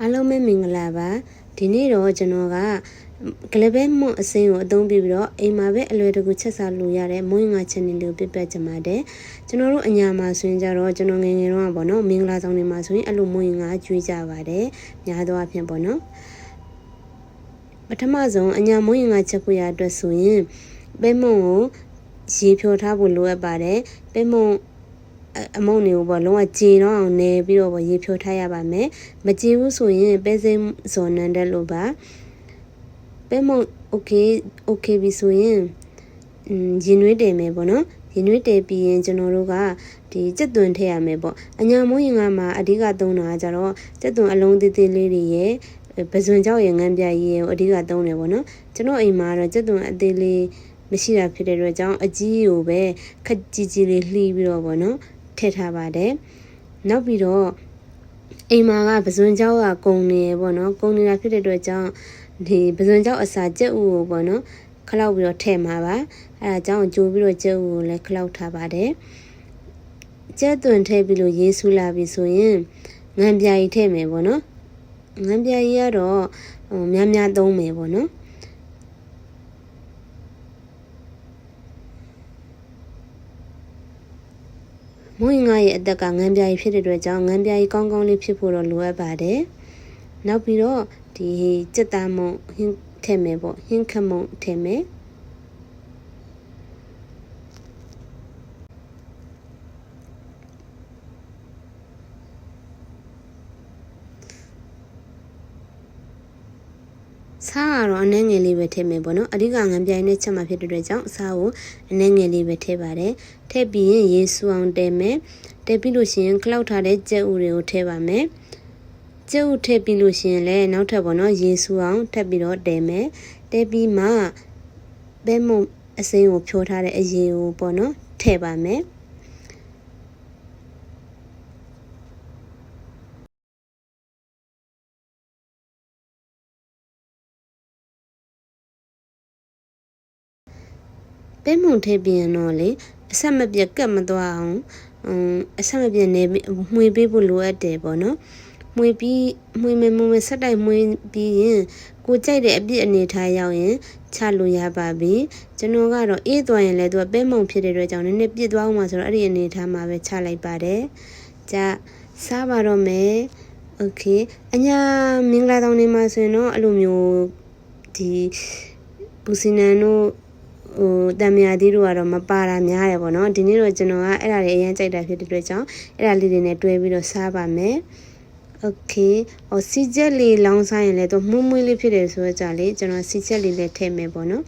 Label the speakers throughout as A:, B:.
A: အားလုံးပဲမင်္ဂလာပါဒီနေ့တော့ကျွန်တော်ကကလပဲမွန်အစိမ်းကိုအသုံးပြုပြီးတော့အိမ်မှာပဲအလွယ်တကူချက်စားလို့ရတဲ့မွေးငါချက်နေလို့ပြပြချင်ပါတယ်ကျွန်တော်တို့အညာမှာဆိုရင်ကြတော့ကျွန်တော်ငယ်ငယ်တော့ပေါ့နော်မင်္ဂလာဆောင်တွေမှာဆိုရင်အဲ့လိုမွေးငါကျွေးကြပါတယ်ညာတော့အဖြစ်ပေါ့နော်ပထမဆုံးအညာမွေးငါချက်ဖို့ရအတွက်ဆိုရင်ပဲမွန်ကိုရေဖြောထားဖို့လိုအပ်ပါတယ်ပဲမွန်အမုံတွေကိုပေါ့လုံးဝကြေတော့အောင်နေပြီးတော့ရေဖြောထားရပါမယ်မကြေဘူးဆိုရင်ပဲစိမ်းစော်နန်းတဲ့လို့ပါပဲမုံโอเคပြီဆိုရင်ရင်နွေးတယ်မယ်ပေါ့နော်ရင်နွေးတယ်ပြီးရင်ကျွန်တော်တို့ကဒီကြက်သွန်ထည့်ရမယ်ပေါ့အညာမွေးရင်ကမှာအဓိကသုံးတာကကြတော့ကြက်သွန်အလုံးသေးသေးလေးတွေရဲ့ပဇွန်ကြောက်ရငန်းပြကြီးရဲ့အဓိကသုံးတယ်ပေါ့နော်ကျွန်တော်အိမ်မှာတော့ကြက်သွန်အသေးလေးမရှိတာဖြစ်တဲ့အတွက်ကြောင့်အကြီးကိုပဲခက်ကြီးကြီးလေးလှီးပြီးတော့ပေါ့နော်ထည့်ထားပါတယ်နောက်ပြီးတော့အိမ်မှာကပဇွန်ကြောက်ကကုံနေရပေါ့နော်ကုံနေတာဖြစ်တဲ့အတွက်ကြောင့်ဒီပဇွန်ကြောက်အစာကြက်ဥကိုပေါ့နော်ခလောက်ပြီးတော့ထည့်မှာပါအဲဒါကြောင့်ကြိုးပြီးတော့ကြက်ဥကိုလည်းခလောက်ထားပါတယ်ကြက်သွန်ထည့်ပြီးလို့ရေးဆူလာပြီဆိုရင်ငန်းပြာကြီးထည့်မယ်ပေါ့နော်ငန်းပြာကြီးကတော့များများသုံးမယ်ပေါ့နော်မွေးငါရဲ့အသက်ကငန်းပြာကြီးဖြစ်တဲ့အတွက်ကြောင့်ငန်းပြာကြီးကောင်းကောင်းလေးဖြစ်ဖို့တော့လိုအပ်ပါတယ်။နောက်ပြီးတော့ဒီကြက်သားမုံဟင်းထည့်မယ်ပေါ့ဟင်းခမုံထည့်မယ်စားကတော့အနှဲငယ်လေးပဲထည့်မယ်ပေါ့နော်အဓိကငန်းပြိုင်နဲ့ချက်မှဖြစ်တဲ့အတွက်ကြောင့်စားကိုအနှဲငယ်လေးပဲထည့်ပါတယ်ထည့်ပြီးရင်ရေဆူအောင်တဲမယ်တဲပြီးလို့ရှိရင်ခလောက်ထားတဲ့ကြက်ဥတွေကိုထည့်ပါမယ်ကြက်ဥထည့်ပြီးလို့ရှိရင်လည်းနောက်ထပ်ပေါ့နော်ရေဆူအောင်ထပ်ပြီးတော့တဲမယ်တဲပြီးမှပဲမုံအစိမ်းကိုဖြိုးထားတဲ့အရေကိုပေါ့နော်ထည့်ပါမယ်ပဲမုံထည့်ပြီးရင်တော့လေအဆက်မပြတ်ကတ်မသွားအောင်အဆက်မပြတ်နေမှွေပေးဖို့လိုအပ်တယ်ပေါ့နော်မှွေမယ်ဆက်တိုက်မှွေပြီးရင်ကိုကြိုက်တဲ့အပြစ်အနေထားရောက်ရင်ချလို့ရပါပြီကျွန်တော်ကတော့အေးသွားရင်လည်းသူကပဲမုံဖြစ်တဲ့အတွက်ကြောင့်နည်းနည်းပြစ်သွားအောင်မှာဆိုတော့အဲ့ဒီအနေထားမှာပဲချလိုက်ပါတယ်じゃစားပါတော့မယ်โอเคအညာမင်္ဂလာဆောင်နေမှာဆိုရင်တော့အဲ့လိုမျိုးဒီဘူစီနန်တို့တံမြာသီးတို့ကတော့မပါတာများတယ်ပေါ့နော်ဒီနေ့တော့ကျွန်တော်ကအဲ့ဒါတွေအရင်ကြိုက်တာဖြစ်တဲ့အတွက်ကြောင့်အဲ့ဒါလေးတွေနဲ့တွဲပြီးတော့စားပါမယ်โอเคစီချက်လေးလောင်းစားရင်လည်းတော့မှုမွေးလေးဖြစ်တယ်ဆိုတော့ကြာလေကျွန်တော်စီချက်လေးလည်းထည့်မယ်ပေါ့နော်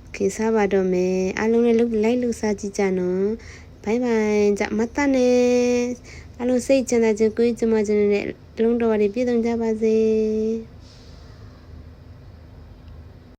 A: โอเคစားပါတော့မယ်အားလုံးလည်းလိုက်လို့စားကြည့်ကြနော်ဘိုင်ဘိုင်ကြမတနဲ့အားလုံးစိတ်ချမ်းသာခြင်းကိုယ်ကျမခြင်းနဲ့လုံးတော်ရည်ပြည့်စုံကြပါစေ